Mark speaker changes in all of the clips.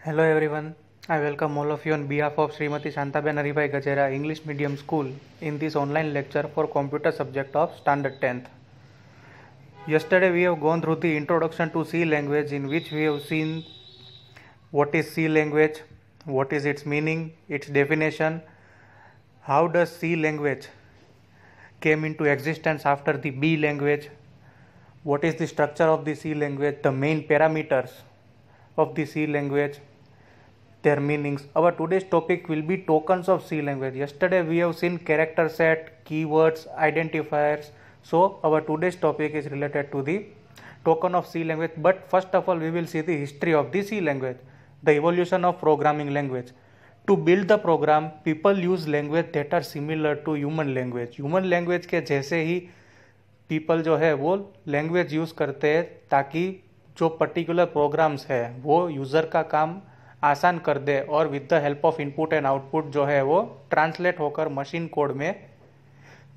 Speaker 1: Hello everyone, I welcome all of you on behalf of Srimati Shantaben Haribhai Gajera English Medium School in this online lecture for computer subject of Standard 10th. Yesterday we have gone through the introduction to C language, in which we have seen what is C language, what is its meaning, its definition, how does C language came into existence after the B language, what is the structure of the C language, the main parameters of the C language, their meanings. Our today's topic will be tokens of C language. Yesterday we have seen character set, keywords, identifiers. So our today's topic is related to the token of C language. But first of all we will see the history of the C language, the evolution of programming language. To build the program, people use language that are similar to human language. Human language के जैसे ही people जो है वो language use करते हैं ताकि जो particular programmes है वो यूज़र का काम आसान कर दे और with the help of input and output जो है वो ट्रांसलेट होकर मशीन कोड में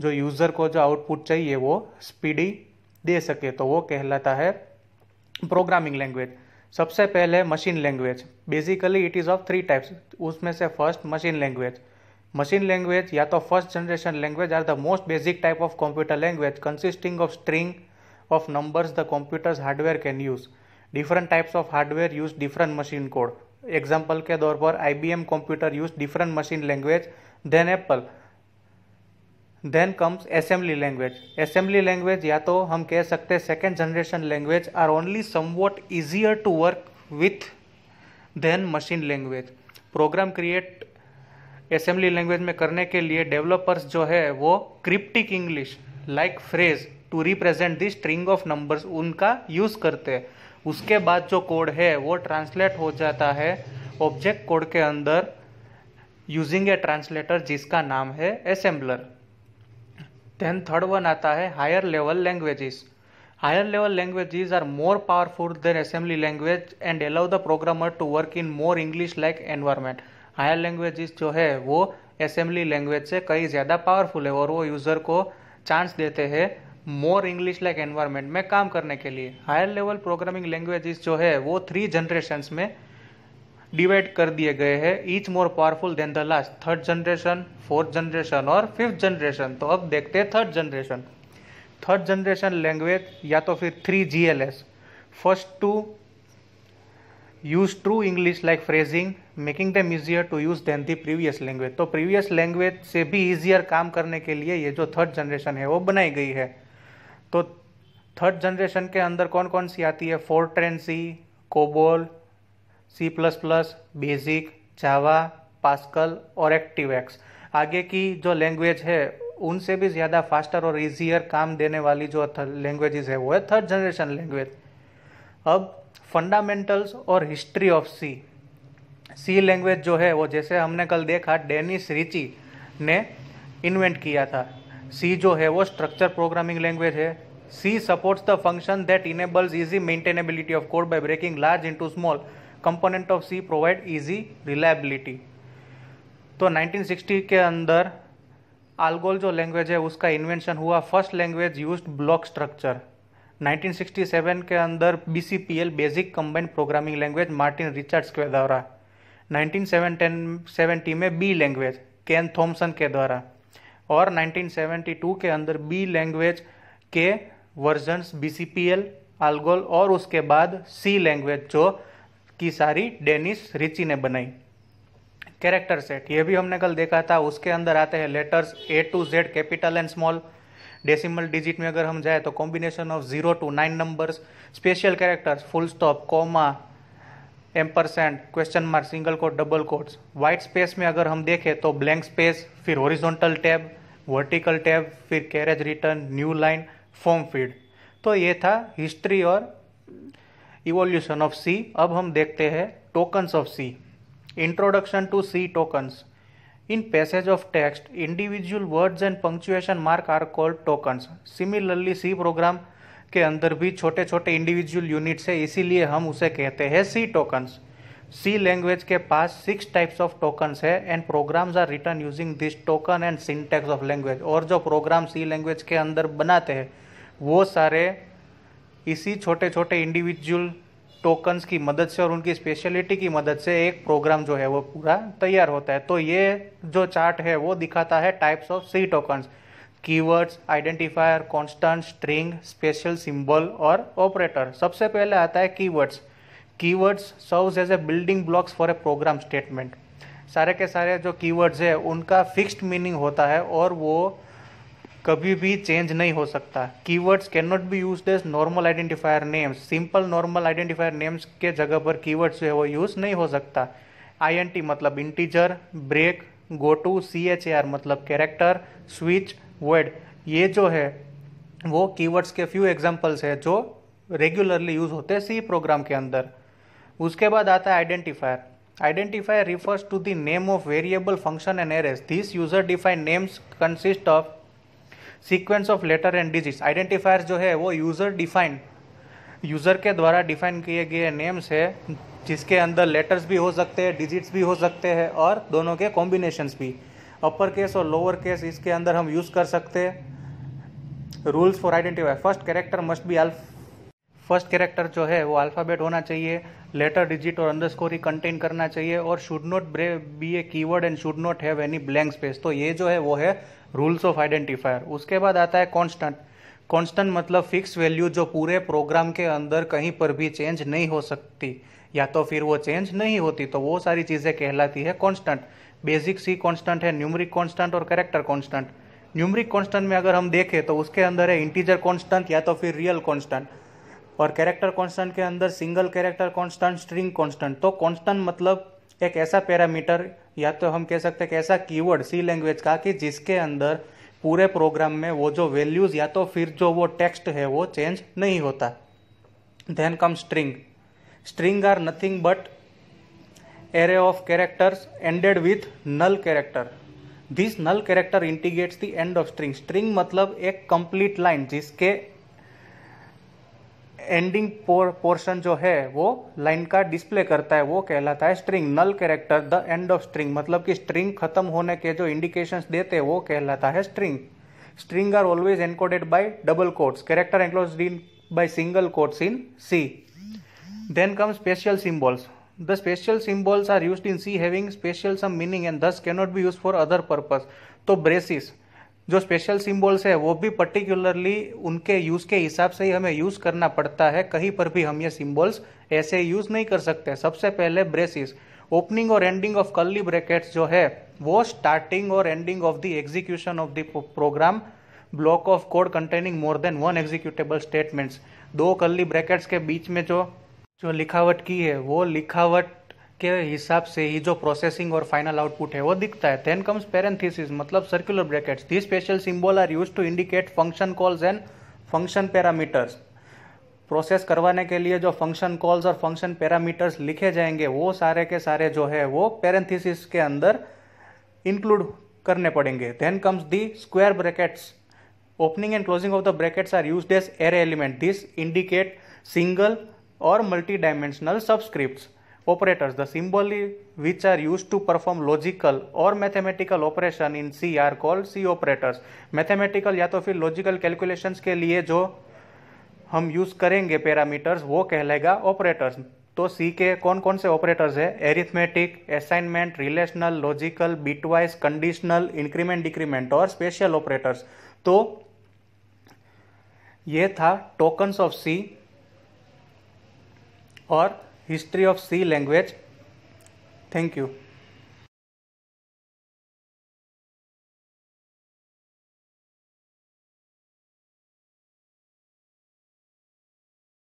Speaker 1: जो यूज़र को जो आउटपुट चाहिए वो स्पीडी दे सके, तो वो कहलाता है प्रोग्रामिंग लैंग्वेज। सबसे पहले machine language, basically it is of 3 types. उसमें से first machine language. Machine language या तो first generation language are the most basic type of computer language consisting of string of numbers the computer's hardware can use. Different types of hardware use different machine code. Example के तौर पर IBM computer use different machine language than Apple. Then comes assembly language. Assembly language या तो हम कह सकते हैं second generation language are only somewhat easier to work with than machine language. Program create assembly language में करने के लिए developers जो है वो cryptic English like phrase to represent the string of numbers उनका यूज़ करते हैं। उसके बाद जो कोड है वो ट्रांसलेट हो जाता है ऑब्जेक्ट कोड के अंदर यूजिंग ए ट्रांसलेटर जिसका नाम है असेंबलर। देन थर्ड वन आता है higher level languages. Higher level languages are more powerful than assembly language and allow the programmer to work in more English like environment. Higher languages जो है वो assembly language से कई ज़्यादा powerful है और वो यूज़र को चांस देते हैं मोर इंग्लिश लाइक एनवायरमेंट में काम करने के लिए। हायर लेवल प्रोग्रामिंग लैंग्वेजेस जो है वो 3 जनरेशन्स में डिवाइड कर दिए गए हैं, each more powerful than the last. Third generation, fourth generation और फिफ्थ जनरेशन। तो अब देखते हैं third generation. Third generation language या तो फिर 3GLS, first to use true English like phrasing making them easier to use than the previous language. तो previous language से भी ईजियर काम करने के लिए ये जो थर्ड जनरेशन है वो बनाई गई है। तो थर्ड जनरेशन के अंदर कौन कौन सी आती है? फोर्ट्रेन सी, कोबोल, C++, बेसिक, जावा, पास्कल और एक्टिवएक्स। आगे की जो लैंग्वेज है उनसे भी ज़्यादा फास्टर और इजियर काम देने वाली जो लैंग्वेजेस है वो है थर्ड जनरेशन लैंग्वेज। अब फंडामेंटल्स और history of C. C language जो है वो जैसे हमने कल देखा डेनिस रिची ने इन्वेंट किया था। सी जो है वो स्ट्रक्चर प्रोग्रामिंग लैंग्वेज है। C supports the function that enables easy maintainability of code by breaking large into small component of C provide easy reliability. तो 1960 के अंदर आल्गोल जो लैंग्वेज है उसका इन्वेंशन हुआ। First language used block structure. 1967 के अंदर BCPL basic combined programming language Martin Richards के द्वारा। 1970 में बी लैंग्वेज केन थॉमसन के द्वारा और 1972 के अंदर बी लैंग्वेज के वर्जन्स BCPL, आल्गोल और उसके बाद सी लैंग्वेज जो की सारी डेनिस रिची ने बनाई। कैरेक्टर सेट ये भी हमने कल देखा था। उसके अंदर आते हैं letters A to Z capital and small. Decimal digit में अगर हम जाए तो combination of 0 to 9 numbers. Special characters full stop, comma, ampersand, question mark, single quote, double quotes. White space में अगर हम देखें तो ब्लैंक स्पेस, फिर हॉरिजॉन्टल टैब, वर्टिकल टैब, फिर carriage return, new line, form feed. तो ये था हिस्ट्री और इवोल्यूशन ऑफ सी। अब हम देखते हैं tokens of C. Introduction to C tokens. In passage of text, individual words and punctuation mark are called tokens. Similarly, C program के अंदर भी छोटे छोटे इंडिविजुअल यूनिट्स है, इसीलिए हम उसे कहते हैं C टोकन्स। C लैंग्वेज के पास 6 टाइप्स ऑफ टोकन्स है and programs are written using this token and syntax of language. और जो प्रोग्राम C लैंग्वेज के अंदर बनाते हैं वो सारे इसी छोटे छोटे इंडिविजुअल टोकन्स की मदद से और उनकी स्पेशलिटी की मदद से एक प्रोग्राम जो है वो पूरा तैयार होता है। तो ये जो चार्ट है वो दिखाता है types of C tokens, keywords, identifier, constant, string, special symbol और ऑपरेटर। सबसे पहले आता है keywords. Keywords serves as a building blocks for a program statement. सारे के सारे जो कीवर्ड्स है उनका फिक्स्ड मीनिंग होता है और वो कभी भी चेंज नहीं हो सकता। Keywords can not be used as normal identifier names. Simple normal identifier names के जगह पर कीवर्ड्स जो है वो यूज नहीं हो सकता। INT मतलब integer, break, go to, CHAR मतलब कैरेक्टर, स्विच, वर्ड, ये जो है वो कीवर्ड्स के फ्यू एग्जांपल्स है जो रेगुलरली यूज होते हैं सी प्रोग्राम के अंदर। उसके बाद आता है identifier. Identifier refers to the name of variable, function and arrays. This user defined names consist of sequence of letter and digits. Identifiers जो है वो यूजर के द्वारा डिफाइन किए गए नेम्स है जिसके अंदर लेटर्स भी हो सकते हैं, डिजिट्स भी हो सकते हैं और दोनों के कॉम्बिनेशंस भी। अपर केस और लोअर केस इसके अंदर हम यूज कर सकते हैं। Rules for identifier, first character जो है वो अल्फाबेट होना चाहिए, लेटर, डिजिट और अंडरस्कोर ही कंटेन करना चाहिए और should not be A keyword and should not have any blank space. तो ये जो है वो है रूल्स ऑफ आइडेंटिफायर। उसके बाद आता है कांस्टेंट। कांस्टेंट मतलब फिक्स वैल्यू जो पूरे प्रोग्राम के अंदर कहीं पर भी चेंज नहीं हो सकती या तो फिर वो चेंज नहीं होती, तो वो सारी चीजें कहलाती है कांस्टेंट। बेसिक सी कांस्टेंट है, न्यूमेरिक कांस्टेंट और कैरेक्टर कांस्टेंट। न्यूमेरिक कांस्टेंट में अगर हम देखें तो उसके अंदर है इंटीजर कांस्टेंट या तो फिर रियल कांस्टेंट, और कैरेक्टर कांस्टेंट के अंदर single character constant, string constant. तो कांस्टेंट मतलब एक ऐसा पैरामीटर या तो हम कह सकते हैं कि ऐसा कीवर्ड सी लैंग्वेज का कि जिसके अंदर पूरे प्रोग्राम में वो जो वैल्यूज या तो फिर जो वो टेक्स्ट है वो चेंज नहीं होता। Then come string. String are nothing but array of characters ended with null character. This null character indicates the end of string. String मतलब एक कंप्लीट लाइन जिसके एंडिंग पोर्शन जो है वो लाइन का डिस्प्ले करता है, वो कहलाता है string. Null character the end of string मतलब कि स्ट्रिंग खत्म होने के जो इंडिकेशंस देते हैं वो कहलाता है string. String are always encoded by double quotes, character enclosed in by single quotes in C. Then come special symbols. The special symbols are used in C having special some meaning and thus cannot be used for other purpose. तो braces जो special symbols है वो भी particularly उनके use के हिसाब से ही हमें यूज करना पड़ता है, कहीं पर भी हम ये सिंबल्स ऐसे यूज नहीं कर सकते। सबसे पहले ब्रेसिस, ओपनिंग और एंडिंग ऑफ कर्ली ब्रैकेट्स जो है वो स्टार्टिंग और ending of the execution of the program block of code containing more than one executable statements. दो कर्ली ब्रैकेट्स के बीच में जो लिखावट की है वो लिखावट के हिसाब से ही जो प्रोसेसिंग और फाइनल आउटपुट है वो दिखता है। देन कम्स पैरेंथेसिस मतलब circular brackets. This special symbol are used to indicate function calls and function parameters. Process करवाने के लिए जो फंक्शन कॉल्स और फंक्शन पैरामीटर्स लिखे जाएंगे वो सारे के सारे जो है वो पैरेंथेसिस के अंदर इंक्लूड करने पड़ेंगे। Then comes the square brackets. Opening and closing of the brackets are used as array element. This indicate single or multi-dimensional subscripts. Operators, the symbol which are used to perform logical or mathematical operation in C are called C operators. Mathematical या तो फिर logical calculations के लिए जो हम use करेंगे parameters वो कहलाएगा ऑपरेटर्स। तो सी के कौन कौन से ऑपरेटर्स है? Arithmetic, assignment, relational, logical, bitwise, conditional, increment, decrement और स्पेशल ऑपरेटर्स। तो ये था टोकन्स ऑफ सी और history of C language. Thank you.